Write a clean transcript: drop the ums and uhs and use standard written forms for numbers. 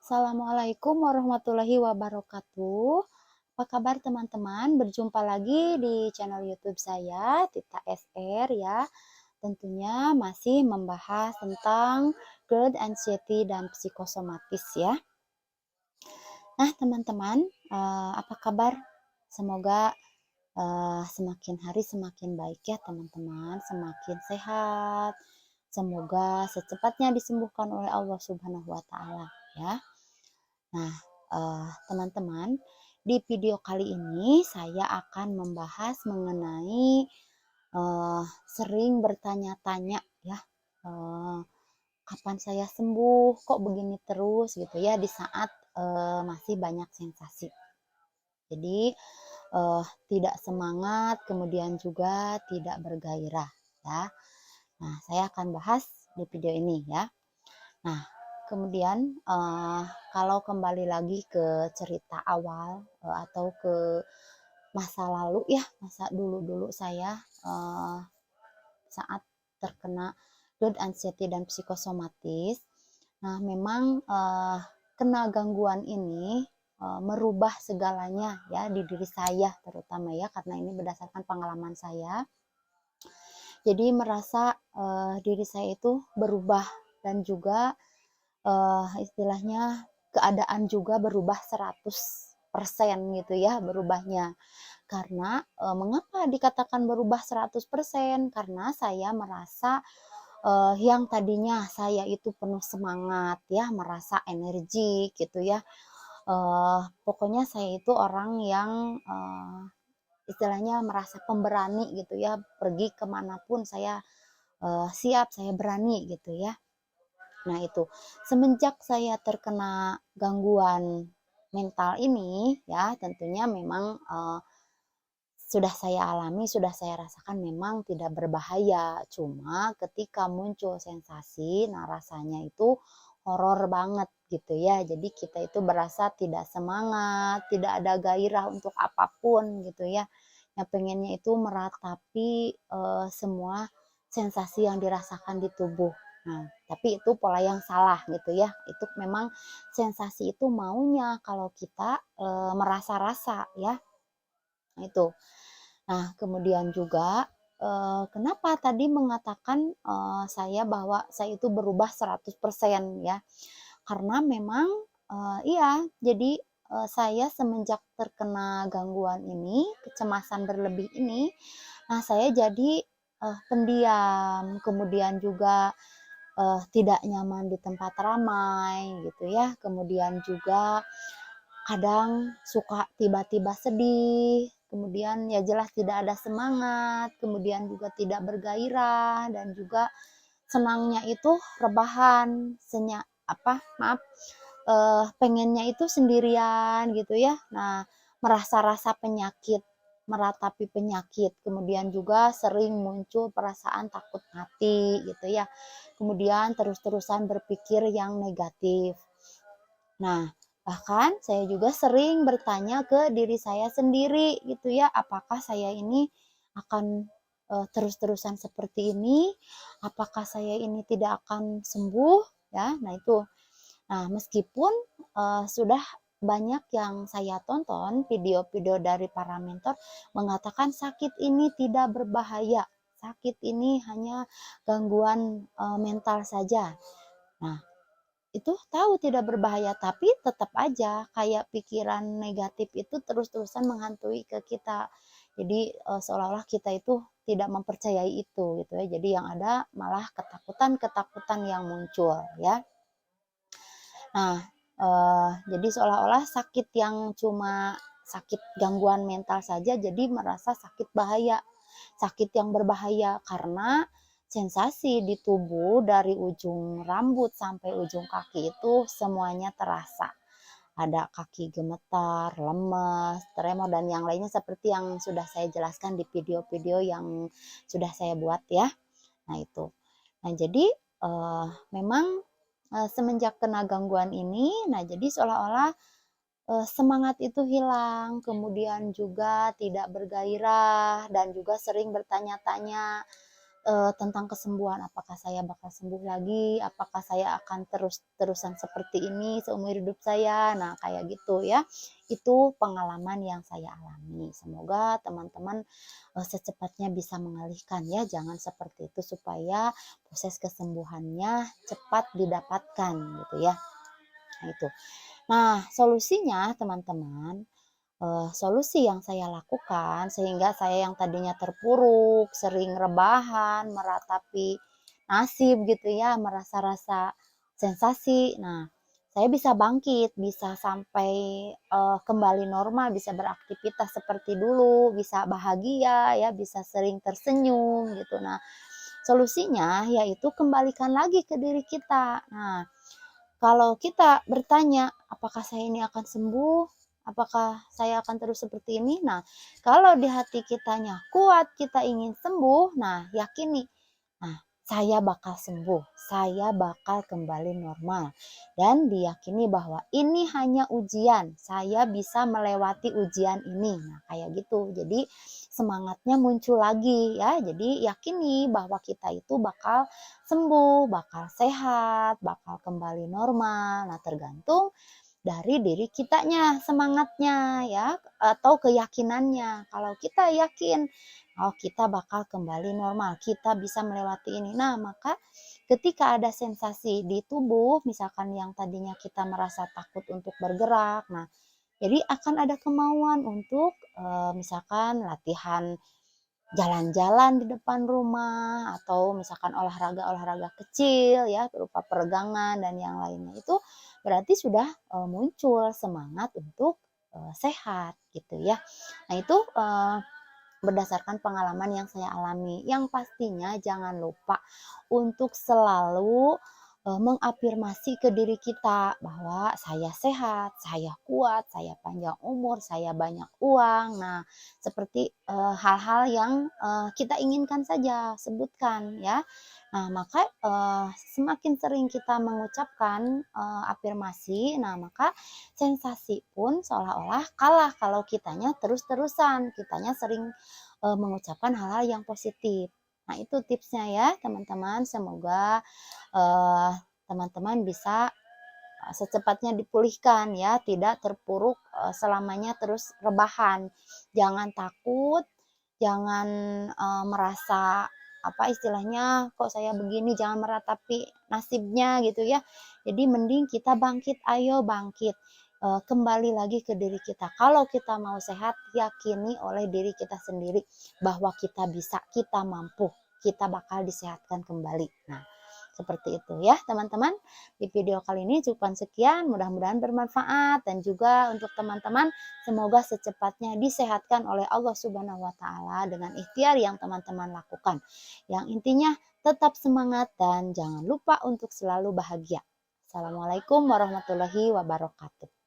Assalamualaikum warahmatullahi wabarakatuh. Apa kabar teman-teman? Berjumpa lagi di channel YouTube saya, Tita SR ya. Tentunya masih membahas tentang GERD, anxiety, dan psikosomatis ya. Nah teman-teman, apa kabar? Semoga semakin hari semakin baik ya teman-teman, semakin sehat. Semoga secepatnya disembuhkan oleh Allah Subhanahu wa Ta'ala ya. Nah, teman-teman, di video kali ini saya akan membahas mengenai sering bertanya-tanya ya, eee, kapan saya sembuh, kok begini terus gitu ya di saat masih banyak sensasi. Jadi tidak semangat, kemudian juga tidak bergairah ya. Nah, saya akan bahas di video ini ya. Nah, kemudian kalau kembali lagi ke cerita awal atau ke masa lalu ya, masa dulu-dulu saya saat terkena GERD, anxiety, dan psikosomatis. Nah, memang kena gangguan ini merubah segalanya ya di diri saya terutama ya, karena ini berdasarkan pengalaman saya. Jadi merasa diri saya itu berubah dan juga istilahnya keadaan juga berubah 100% gitu ya berubahnya. Karena mengapa dikatakan berubah 100%? Karena saya merasa yang tadinya saya itu penuh semangat ya, merasa energi gitu ya. Pokoknya saya itu orang yang istilahnya merasa pemberani gitu ya, pergi kemanapun saya siap, saya berani gitu ya. Nah itu, semenjak saya terkena gangguan mental ini ya tentunya memang sudah saya alami, sudah saya rasakan memang tidak berbahaya. Cuma ketika muncul sensasi, nah rasanya itu horor banget gitu ya. Jadi kita itu berasa tidak semangat, tidak ada gairah untuk apapun gitu ya. Yang pengennya itu meratapi semua sensasi yang dirasakan di tubuh. Nah, tapi itu pola yang salah gitu ya. Itu memang sensasi itu maunya kalau kita merasa-rasa ya. Nah, itu. Nah, kemudian juga kenapa tadi mengatakan saya bahwa saya itu berubah 100% ya. Karena memang iya, jadi saya semenjak terkena gangguan ini, kecemasan berlebih ini, nah saya jadi pendiam, kemudian juga tidak nyaman di tempat ramai gitu ya. Kemudian juga kadang suka tiba-tiba sedih, kemudian ya jelas tidak ada semangat, kemudian juga tidak bergairah dan juga senangnya itu rebahan, pengennya itu sendirian gitu ya. Nah, merasa rasa penyakit, meratapi penyakit, kemudian juga sering muncul perasaan takut mati gitu ya. Kemudian terus-terusan berpikir yang negatif. Nah, bahkan saya juga sering bertanya ke diri saya sendiri gitu ya, apakah saya ini akan terus-terusan seperti ini? Apakah saya ini tidak akan sembuh? Ya, nah itu. Nah, meskipun sudah banyak yang saya tonton video-video dari para mentor mengatakan sakit ini tidak berbahaya, sakit ini hanya gangguan mental saja. Nah, itu tahu tidak berbahaya, tapi tetap aja kayak pikiran negatif itu terus-terusan menghantui ke kita. Jadi seolah-olah kita itu tidak mempercayai itu gitu ya. Jadi yang ada malah ketakutan-ketakutan yang muncul ya. Nah, jadi seolah-olah sakit yang cuma sakit gangguan mental saja jadi merasa sakit bahaya, sakit yang berbahaya karena sensasi di tubuh dari ujung rambut sampai ujung kaki itu semuanya terasa. Ada kaki gemetar, lemes, tremor, dan yang lainnya seperti yang sudah saya jelaskan di video-video yang sudah saya buat ya. Nah itu. Nah jadi memang semenjak kena gangguan ini, nah jadi seolah-olah semangat itu hilang, kemudian juga tidak bergairah dan juga sering bertanya-tanya tentang kesembuhan, apakah saya bakal sembuh lagi, apakah saya akan terus-terusan seperti ini seumur hidup saya. Nah, kayak gitu ya. Itu pengalaman yang saya alami. Semoga teman-teman secepatnya bisa mengalihkan ya, jangan seperti itu supaya proses kesembuhannya cepat didapatkan gitu ya. Nah, itu. Nah, solusinya teman-teman, solusi yang saya lakukan sehingga saya yang tadinya terpuruk, sering rebahan, meratapi nasib gitu ya, merasa rasa sensasi. Nah, saya bisa bangkit, bisa sampai kembali normal, bisa beraktivitas seperti dulu, bisa bahagia ya, bisa sering tersenyum gitu. Nah, solusinya yaitu kembalikan lagi ke diri kita. Nah, kalau kita bertanya, apakah saya ini akan sembuh? Apakah saya akan terus seperti ini? Nah, kalau di hati kitanya kuat, kita ingin sembuh, nah yakini, nah saya bakal sembuh, saya bakal kembali normal. Dan diyakini bahwa ini hanya ujian, saya bisa melewati ujian ini. Nah, kayak gitu. Jadi semangatnya muncul lagi ya. Jadi yakini bahwa kita itu bakal sembuh, bakal sehat, bakal kembali normal. Nah, tergantung dari diri kitanya semangatnya ya atau keyakinannya. Kalau kita yakin, oh kita bakal kembali normal, kita bisa melewati ini. Nah, maka ketika ada sensasi di tubuh, misalkan yang tadinya kita merasa takut untuk bergerak, nah jadi akan ada kemauan untuk misalkan latihan jalan-jalan di depan rumah atau misalkan olahraga-olahraga kecil ya berupa peregangan dan yang lainnya itu berarti sudah muncul semangat untuk sehat gitu ya. Nah itu berdasarkan pengalaman yang saya alami. Yang pastinya jangan lupa untuk selalu mengafirmasi ke diri kita bahwa saya sehat, saya kuat, saya panjang umur, saya banyak uang. Nah, seperti hal-hal yang kita inginkan saja sebutkan ya. Nah, maka semakin sering kita mengucapkan afirmasi, nah maka sensasi pun seolah-olah kalah kalau kitanya terus-terusan, kitanya sering mengucapkan hal-hal yang positif. Nah, itu tipsnya ya, teman-teman. Semoga teman-teman bisa secepatnya dipulihkan ya, tidak terpuruk selamanya terus rebahan. Jangan takut, jangan merasa apa istilahnya kok saya begini, jangan meratapi nasibnya gitu ya. Jadi mending kita bangkit, ayo bangkit. Kembali lagi ke diri kita. Kalau kita mau sehat, yakini oleh diri kita sendiri bahwa kita bisa, kita mampu, kita bakal disehatkan kembali. Nah, seperti itu ya teman-teman. Di video kali ini cukup sekian, mudah-mudahan bermanfaat dan juga untuk teman-teman semoga secepatnya disehatkan oleh Allah Subhanahu wa taala dengan ikhtiar yang teman-teman lakukan. Yang intinya tetap semangat dan jangan lupa untuk selalu bahagia. Assalamualaikum warahmatullahi wabarakatuh.